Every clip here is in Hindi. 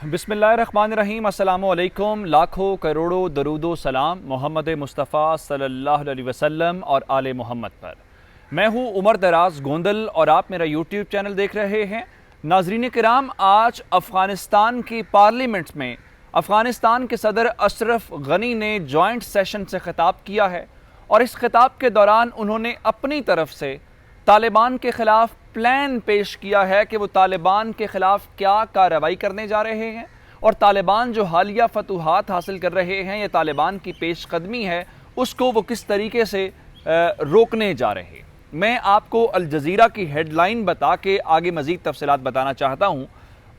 बिस्मिल्लाहिर्रहमानिर्रहीम। अस्सलामुअलैकुम। लाखों करोड़ों दरूदो सलाम मोहम्मद मुस्तफ़ा सल्लल्लाहु अलैहि वसल्लम और आले मोहम्मद पर। मैं हूँ उमर दराज गोंदल और आप मेरा यूट्यूब चैनल देख रहे हैं। नाज़रीन किराम, आज अफ़गानिस्तान की पार्लियामेंट में अफ़गानिस्तान के सदर अशरफ गनी ने जॉइंट सेशन से ख़िताब किया है और इस खिताब के दौरान उन्होंने अपनी तरफ से तालिबान के ख़िलाफ़ प्लान पेश किया है कि वो तालिबान के ख़िलाफ़ क्या कार्रवाई करने जा रहे हैं और तालिबान जो हालिया फतूहात हासिल कर रहे हैं, ये तालिबान की पेशकदमी है, उसको वो किस तरीके से रोकने जा रहे हैं। मैं आपको अल जज़ीरा की हेडलाइन बता के आगे मज़ीद तफसीलात बताना चाहता हूँ।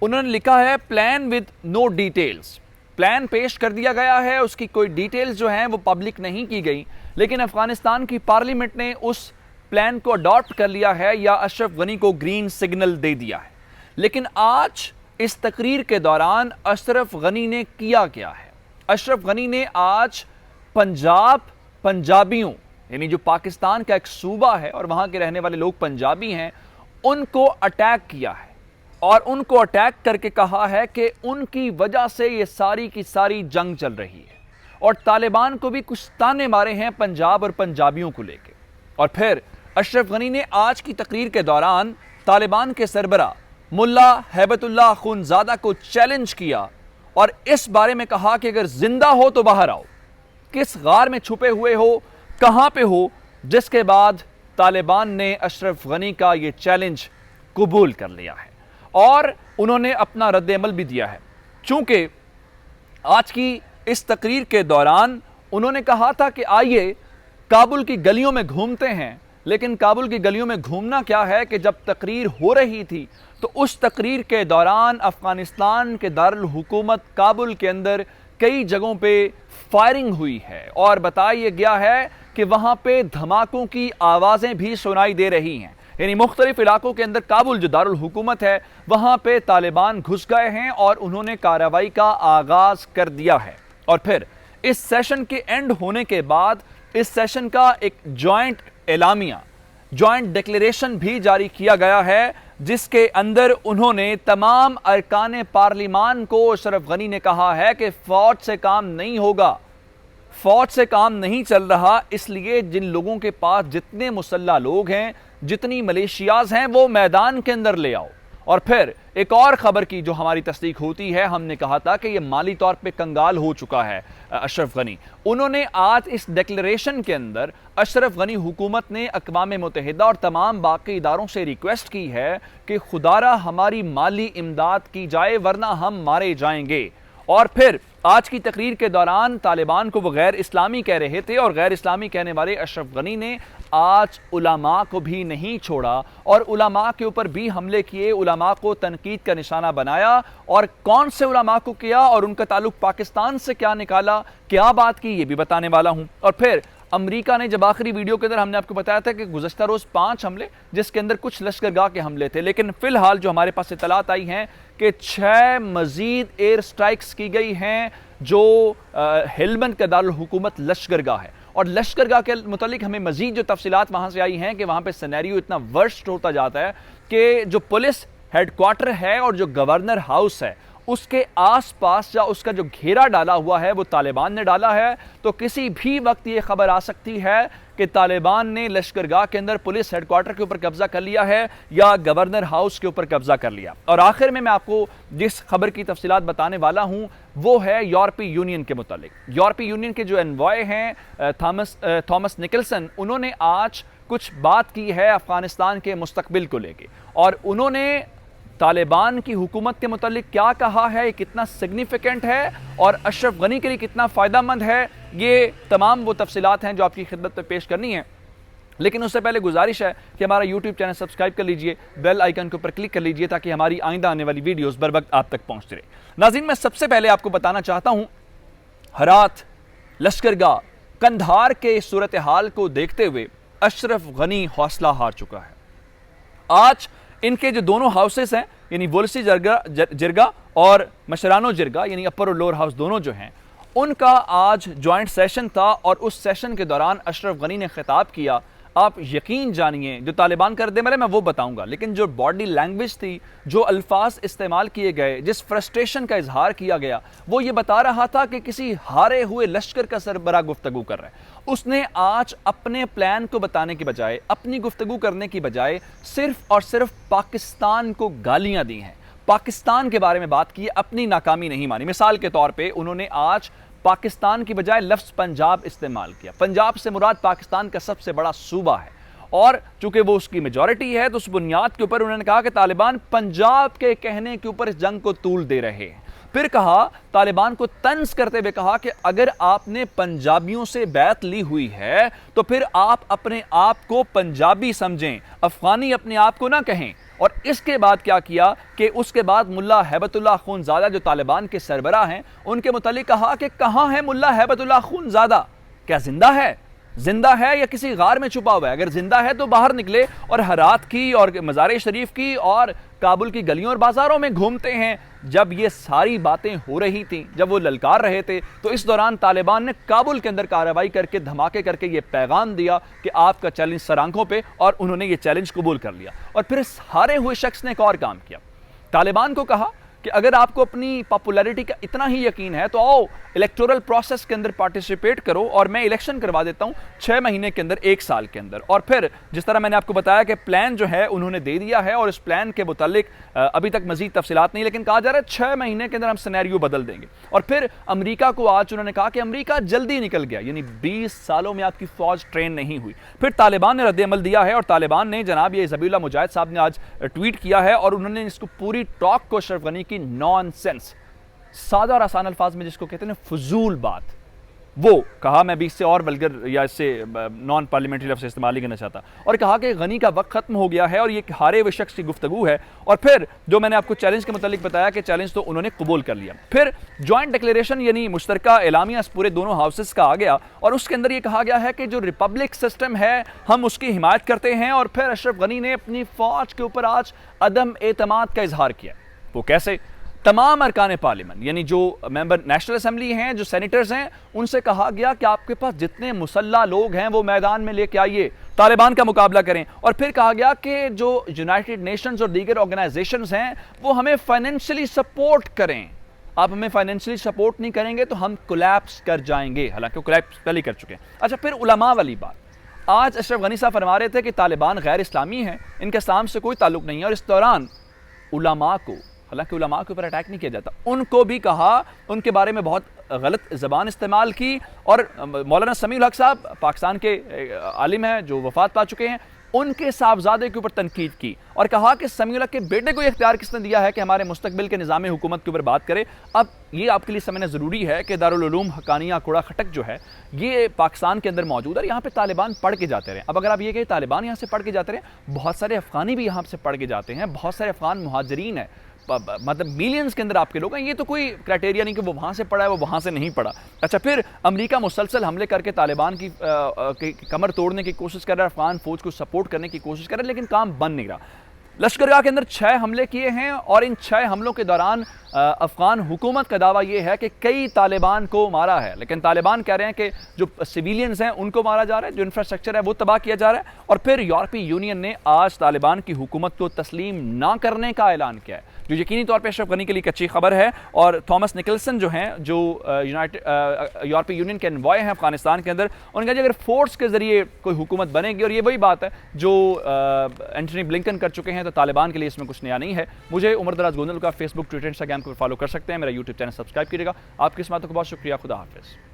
उन्होंने लिखा है plan with no details. Plan पेश कर दिया गया है, उसकी कोई डिटेल्स जो हैं वो पब्लिक नहीं की गई, लेकिन अफ़गानिस्तान की पार्लियामेंट ने उस प्लान को अडॉप्ट कर लिया है या अशरफ गनी को ग्रीन सिग्नल दे दिया है। लेकिन आज इस तकरीर के दौरान अशरफ गनी ने किया क्या है? अशरफ गनी ने आज पंजाबियों यानी जो पाकिस्तान का एक सूबा है और वहां के रहने वाले लोग पंजाबी हैं, उनको अटैक किया है और उनको अटैक करके कहा है कि उनकी वजह से ये सारी की सारी जंग चल रही है और तालिबान को भी कुछ ताने मारे हैं पंजाब और पंजाबियों को लेकर। और फिर अशरफ गनी ने आज की तकरीर के दौरान तालिबान के सरबरा मुल्ला हैबतुल्लाह खुनजादा को चैलेंज किया और इस बारे में कहा कि अगर जिंदा हो तो बाहर आओ, किस गार में छुपे हुए हो, कहां पे हो। जिसके बाद तालिबान ने अशरफ गनी का ये चैलेंज कबूल कर लिया है और उन्होंने अपना रद्द-ए-अमल भी दिया है। चूंकि आज की इस तकरीर के दौरान उन्होंने कहा था कि आइए काबुल की गलियों में घूमते हैं, लेकिन काबुल की गलियों में घूमना क्या है कि जब तकरीर हो रही थी तो उस तकरीर के दौरान अफगानिस्तान के दारुल हुकूमत काबुल के अंदर कई जगहों पे फायरिंग हुई है और बताया गया है कि वहां पे धमाकों की आवाज़ें भी सुनाई दे रही हैं। यानी मुख्तलिफ इलाकों के अंदर काबुल जो दारुल हुकूमत है वहां पे तालिबान घुस गए हैं और उन्होंने कार्रवाई का आगाज़ कर दिया है। और फिर इस सेशन के एंड होने के बाद इस सेशन का एक जॉइंट एलामिया, जॉइंट डिक्लेरेशन भी जारी किया गया है, जिसके अंदर उन्होंने तमाम अरकान पार्लिमान को अशरफ गनी ने कहा है कि फौज से काम नहीं होगा, फौज से काम नहीं चल रहा, इसलिए जिन लोगों के पास जितने मुसल्ला लोग हैं, जितनी मलेशियाज हैं, वो मैदान के अंदर ले आओ। और फिर एक और खबर की जो हमारी तस्दीक होती है, हमने कहा था कि यह माली तौर पे कंगाल हो चुका है अशरफ गनी। उन्होंने आज इस डिक्लेरेशन के अंदर अशरफ गनी हुकूमत ने अक़वाम मुत्तहिदा और तमाम बाकी इदारों से रिक्वेस्ट की है कि खुदारा हमारी माली इमदाद की जाए वरना हम मारे जाएंगे। और फिर आज की तकरीर के दौरान तालिबान को वो गैर इस्लामी कह रहे थे और गैर इस्लामी कहने वाले अशरफ गनी ने आज उलमा को भी नहीं छोड़ा और उलमा के ऊपर भी हमले किए, उलमा को तनकीद का निशाना बनाया। और कौन से उलमा को किया और उनका ताल्लुक पाकिस्तान से क्या निकाला, क्या बात की, ये भी बताने वाला हूं। और फिर अमेरिका ने जब आखिरी वीडियो के अंदर हमने आपको बताया था कि गुज़श्ता रोज़ 5 हमले, जिसके अंदर कुछ लश्करगाह के हमले थे, लेकिन फिलहाल जो हमारे पास इतलात आई हैं कि 6 मजीद एयर स्ट्राइक्स की गई हैं जो हेलमंद का दारुल हुकूमत लश्करगाह है। और लश्करगाह के मुतालिक हमें मजीद जो तफसीलात वहाँ से आई हैं कि वहाँ पे सिनेरियो इतना वर्स्ट होता जाता है कि जो पुलिस हेडक्वार्टर है और जो गवर्नर हाउस है उसके आसपास या उसका जो घेरा डाला हुआ है वो तालिबान ने डाला है। तो किसी भी वक्त ये खबर आ सकती है कि तालिबान ने लश्करगाह के अंदर पुलिस हेडक्वार्टर के ऊपर कब्जा कर लिया है या गवर्नर हाउस के ऊपर कब्जा कर लिया। और आखिर में मैं आपको जिस खबर की तफसीलात बताने वाला हूं वो है यूरोपीय यूनियन के मुतालिक। यूरोपीय यूनियन के जो एनवॉय हैं थॉमस निकलसन, उन्होंने आज कुछ बात की है अफगानिस्तान के मुस्तकबिल को लेके और उन्होंने तालिबान की हुकूमत के मुतालिक क्या कहा है, कितना सिग्निफिकेंट है और अशरफ गनी के लिए कितना फ़ायदेमंद है। ये तमाम वो तफसीलात हैं जो आपकी खिदमत में पेश करनी है। लेकिन उससे पहले गुजारिश है कि हमारा यूट्यूब चैनल सब्सक्राइब कर लीजिए, बेल आइकन के ऊपर क्लिक कर लीजिए ताकि हमारी आइंदा आने वाली वीडियोस बर वक्त आप तक पहुँचती रहे। नाज़रीन, मैं सबसे पहले आपको बताना चाहता हूँ, हरात, लश्करगाह, कंधार के सूरत हाल को देखते हुए अशरफ गनी हौसला हार चुका है। आज इनके जो दोनों हाउसेस हैं यानी वोल्सी जिरगा और मशरानो जिरगा यानी अपर और लोअर हाउस दोनों जो हैं, उनका आज जॉइंट सेशन था और उस सेशन के दौरान अशरफ गनी ने खिताब किया। आप यकीन जानिए जो तालिबान कर दे मैं वो बताऊंगा, लेकिन जो बॉडी लैंग्वेज थी, जो अल्फाज इस्तेमाल किए गए, जिस फ्रस्ट्रेशन का इजहार किया गया, वो ये बता रहा था कि किसी हारे हुए लश्कर का सरबराह गुफ्तगू कर रहा है। उसने आज अपने प्लान को बताने की बजाय, अपनी गुफ्तगू करने की बजाय सिर्फ और सिर्फ पाकिस्तान को गालियां दी हैं, पाकिस्तान के बारे में बात की, अपनी नाकामी नहीं मानी। मिसाल के तौर पे उन्होंने आज पाकिस्तान की बजाय लफ्ज़ पंजाब इस्तेमाल किया। पंजाब से मुराद पाकिस्तान का सबसे बड़ा सूबा है, और चूंकि वो उसकी मेजॉरिटी है तो उस बुनियाद के ऊपर उन्होंने कहा कि तालिबान पंजाब के कहने के ऊपर इस जंग को तूल दे रहे हैं। फिर कहा, तालिबान को तंज करते हुए कहा कि अगर आपने पंजाबियों से बैत ली हुई है तो फिर आप अपने आप को पंजाबी समझें, अफगानी अपने आप को ना कहें। और इसके बाद क्या किया कि उसके बाद मुल्ला हैबतुल्लाह अखुंज़ादा जो तालिबान के सरबराह हैं, उनके मुतालिक कहा कि कहां है मुल्ला हैबतुल्लाह अखुंज़ादा, क्या जिंदा है? जिंदा है या किसी गार में छुपा हुआ है? अगर जिंदा है तो बाहर निकले और हरात की और मज़ार शरीफ की और काबुल की गलियों और बाजारों में घूमते हैं। जब ये सारी बातें हो रही थी, जब वो ललकार रहे थे, तो इस दौरान तालिबान ने काबुल के अंदर कार्रवाई करके, धमाके करके ये पैगाम दिया कि आपका चैलेंज सर आंखों पे, और उन्होंने ये चैलेंज कबूल कर लिया। और फिर इस हारे हुए शख्स ने एक और काम किया, तालिबान को कहा कि अगर आपको अपनी पॉपुलैरिटी का इतना ही यकीन है तो आओ इलेक्टोरल प्रोसेस के अंदर पार्टिसिपेट करो और मैं इलेक्शन करवा देता हूं 6 महीने के अंदर, 1 साल के अंदर। और फिर जिस तरह मैंने आपको बताया कि प्लान जो है उन्होंने दे दिया है, और इस प्लान के मुतालिक अभी तक मजीद तफसीलात नहीं, लेकिन कहा जा रहा है 6 महीने के अंदर हम सिनेरियो बदल देंगे। और फिर अमेरिका को आज उन्होंने कहा कि अमेरिका जल्दी निकल गया, यानी 20 सालों में आपकी फौज ट्रेन नहीं हुई। फिर तालिबान ने रद्द-ए-अमल दिया है, और तालिबान ने, जनाब ये ज़बीहुल्लाह मुजाहिद साहब ने आज ट्वीट किया है, और उन्होंने इसको पूरी टॉक को अशरफ गनी की नॉनसेंस, सादा और आसान अल्फाज में जिसको कहते हैं फजूल बात, वो कहा। मैं भी इससे और वल्गर या इससे नॉन पार्लियामेंट्री लफ्ज़ इस्तेमाल नहीं करना चाहता। और कहा कि गनी का वक्त खत्म हो गया है और ये हारे हुए शख्स की गुफ्तगू है। और फिर जो मैंने आपको चैलेंज के मुतालिक बताया कि चैलेंज तो उन्होंने कबूल कर लिया। फिर जॉइंट डिक्लेरेशन यानी मुश्तरका एलामिया पूरे दोनों हाउसेस का आ गया, और उसके अंदर ये कहा गया है कि जो रिपब्लिक सिस्टम है हम उसकी हिमायत करते हैं। और फिर अशरफ गनी ने अपनी फौज के ऊपर आज अदम एतमाद का इजहार किया। वो कैसे? तमाम अरकान पार्लियामेंट यानी जो मेंबर नेशनल असेंबली हैं, जो सेनेटर्स हैं, उनसे कहा गया कि आपके पास जितने मुसल्ला लोग हैं वो मैदान में लेके आइए, तालिबान का मुकाबला करें। और फिर कहा गया कि जो यूनाइटेड नेशंस और दीगर ऑर्गेनाइजेशंस हैं वो हमें फाइनेंशियली सपोर्ट करें। आप हमें फाइनेंशियली सपोर्ट नहीं करेंगे तो हम कोलैप्स कर जाएंगे, हालांकि कोलैप्स पहले कर चुके हैं। अच्छा, फिर उलमा वाली बात, आज अशरफ गनी साहब फरमा रहे थे कि तालिबान गैर इस्लामी है, इनके इस्लाम से कोई ताल्लुक नहीं है। और इस दौरान उलमा को, हालांकि उलमा के ऊपर अटैक नहीं किया जाता, उनको भी कहा, उनके बारे में बहुत गलत ज़बान इस्तेमाल की। और मौलाना समीउल हक साहब पाकिस्तान के आलिम हैं जो वफात पा चुके हैं, उनके साहबजादे के ऊपर तनकीद की और कहा कि समीउल हक के बेटे को इख्तियार किसने दिया है कि हमारे मुस्तकबिल के निज़ाम हुकूमत के ऊपर बात करे। अब ये आपके लिए समझना ज़रूरी है कि दारुल उलूम हकानिया कूड़ा खटक जो है ये पाकिस्तान के अंदर मौजूद है, यहाँ पे तालिबान पढ़ के जाते रहे। अब अगर आप ये कहें तालिबान यहाँ से पढ़ के जाते रहे, बहुत सारे अफ़गानी भी यहाँ से पढ़ के जाते हैं, बहुत सारे अफ़गान मुहाजिरीन हैं, मतलब मिलियंस के अंदर आपके लोग हैं। ये तो कोई क्राइटेरिया नहीं कि वो वहाँ से पढ़ा है, वो वहाँ से नहीं पढ़ा। अच्छा, फिर अमेरिका मुसलसल हमले करके तालिबान की कमर तोड़ने की कोशिश कर रहा है, अफगान फौज को सपोर्ट करने की कोशिश कर रहा है, लेकिन काम बन नहीं रहा। लश्करगाह के अंदर 6 हमले किए हैं, और इन 6 हमलों के दौरान अफगान हुकूमत का दावा यह है कि कई तालिबान को मारा है, लेकिन तालिबान कह रहे हैं कि जो सिविलियंस हैं उनको मारा जा रहा है, जो इंफ्रास्ट्रक्चर है वो तबाह किया जा रहा है। और फिर यूरोपीय यूनियन ने आज तालिबान की हुकूमत को तस्लीम ना करने का ऐलान किया है, जो यकीनी तौर पर अशरफ गनी के लिए एक अच्छी खबर है। और थॉमस निकलसन जो हैं, जो यूरोपीय यूनियन के एनवॉय हैं अफगानिस्तान के अंदर, उन्होंने कहा अगर फोर्स के जरिए कोई हुकूमत बनेगी, और ये वही बात है जो एंटनी ब्लिंकन कर चुके हैं, तो तालिबान के लिए इसमें कुछ नया नहीं है। मुझे उमर दराज गोंदल का फेसबुक, ट्विटर, इंस्टाग्राम को फॉलो कर सकते हैं। मेरा यूट्यूब चैनल सब्सक्राइब कीजिएगा। आपकी इस बातों को बहुत शुक्रिया। खुदा हाफिज़।